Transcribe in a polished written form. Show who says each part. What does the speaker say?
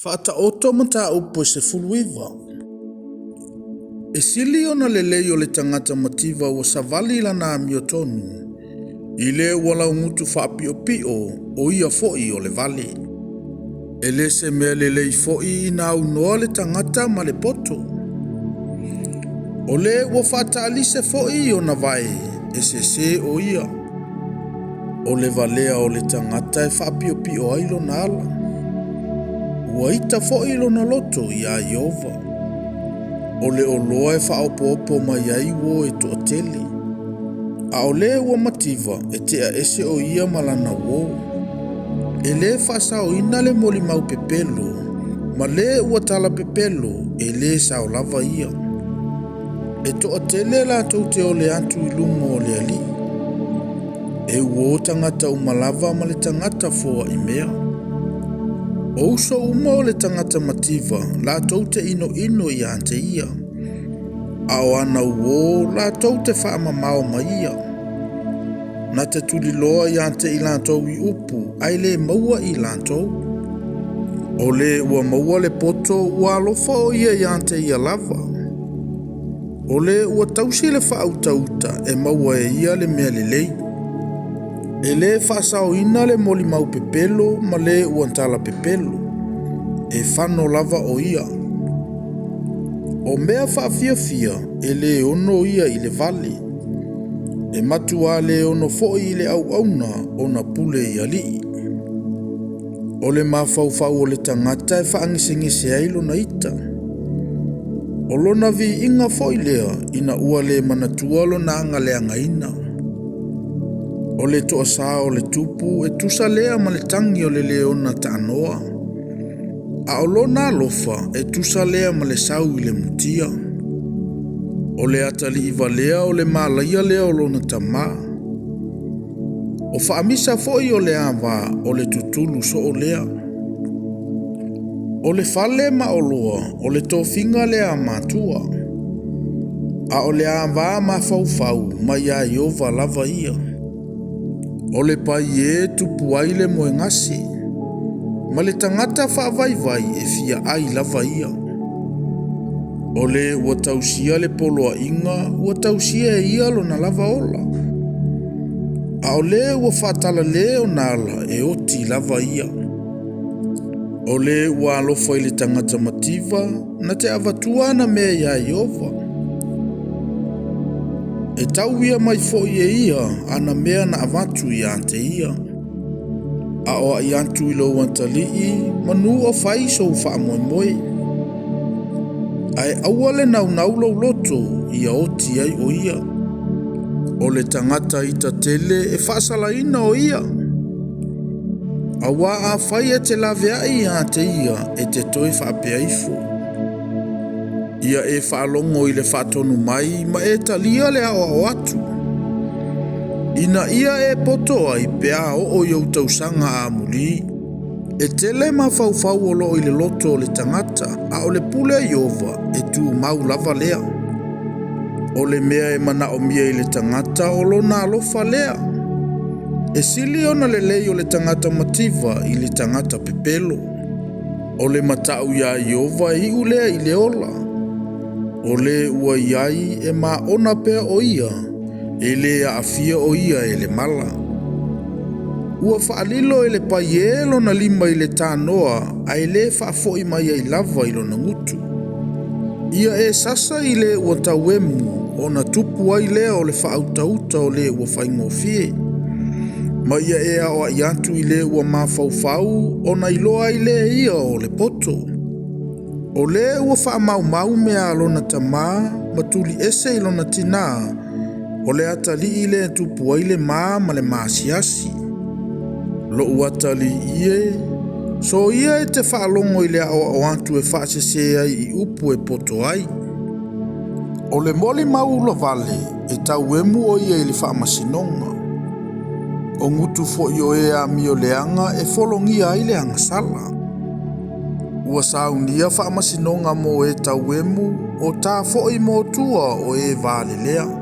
Speaker 1: Whaataoto mata upo se fuluiva. E sili ona lelei o le tangata mativa o savali lana miotonu. I le wala ngutu whaapio-pio o ia foi o le vale. E le se mea lelei foi ina unoa le tangata ma le poto. O le ua whaataalise foi o na vai e se o ia. O le valea o le tangata e whaapio-pio ailo na ala. Ua ita foi lo na loto ia Iova. O le oloa e whaopo-opo mai ai wo e to ateli. A o le ua mativa e te a ese o ia malana wo. E le whasao ina le moli mau pepelo, ma le ua tala pepelo e le sao lava ia. E to atele la tau te o le antu ilungo o le ali. E uo tangata umalava ma le tangata foa i mea. O uso uma o le tangata mativa la tau te ino i ante ia. A o ana uo la tau te whaamamao ma ia. Na te tuli loa i ante i lantou i upu, ai le maua i lantou. O le ua maua le poto ua alofa o ia i ante ia lava. O le ua tausi le whaauta e maua e ia le mea lelei. E le whaasao ina le moli mau pepelo ma le uantala pepelo. E whano lava o ia. O mea whaafia e le ono ia i le vale. E matua le ono foi i le au-auna o na pule i ali. O le mawhau o le tangata e whaangisengese ailo na ita. O lona vi inga foi lea ina ua le manatua lo na anga le angaina. O le toasa o le tupu e tusa lea ma le tangi o le leona ta anoa. A o lona alofa e tusa lea ma le sau i le mutia. O le atali iwa lea o le malaia lea o lona tama. O whaamisa foi o le awa o le tutulu so o lea. O le fale ma o loa o le tofinga lea matua. A o le awa ma fau ma ia Iova lava ia. O le pai e tupu ai le moe ngasi. Ma le tangata whaavai e fia ai lava ia. O le ua tausia le poloa inga, ua tausia e ia lo na lava ola. A o le ua whaatala le o nala e oti lava ia. O le ua alofa i le tangata mativa na te avatua na mea ia Iova. E tau ia mai foi e ia ana mea na avatu i ante ia. A oa i antu i lo wantalii manu o fai so wha moe. Ai awale nau loto i a oti ai o ia. O le tangata i ta tele e whaasala ina o ia. Awa a fai e te lavea i ante ia e te toi whaapea ifo. Ia e whaalongo i le whaatonu mai ma e talia le ao atu. Ina ia e poto ai pea o iau tausanga a muli. E tele ma fau o lo i le loto o le tangata a o le pule Iova e tu mau lava lea. O le mea e mana o mia i le tangata o lo na alofa lea. E sili ona lelei o le tangata mativa i le tangata pepelo. O le matau ia Iova i ulea i le ola. O le ua iai e ma ona pea o ia. E le a afia o ia e le mala. Ua whaalilo e le paielo na lima i le tānoa a e le whaafoi mai ai lava i lona ngutu. Ia e sasa i le ua tauemu o na tupu ai lea o le whaautauta o le ua whaingofie. Ma ia e a oa i atu i le ua mawhau o na iloa i le ia o le poto. O le ua whaamau mea lona tama matuli ese i lona tina. O le atali i le tupu ai le ma le maasiasi. Lo uatali ie, so ia e te whaalongo i le o antu e whaasese ai i upu e poto ai. O le moli mau la vale e tau emu o ia i le whaamasinonga. O ngutu fo i o e a mio leanga e folongia ai le angasala. Ua saunia whaamasinonga mo e tau emu o tā fo i mo tua o e vale lea.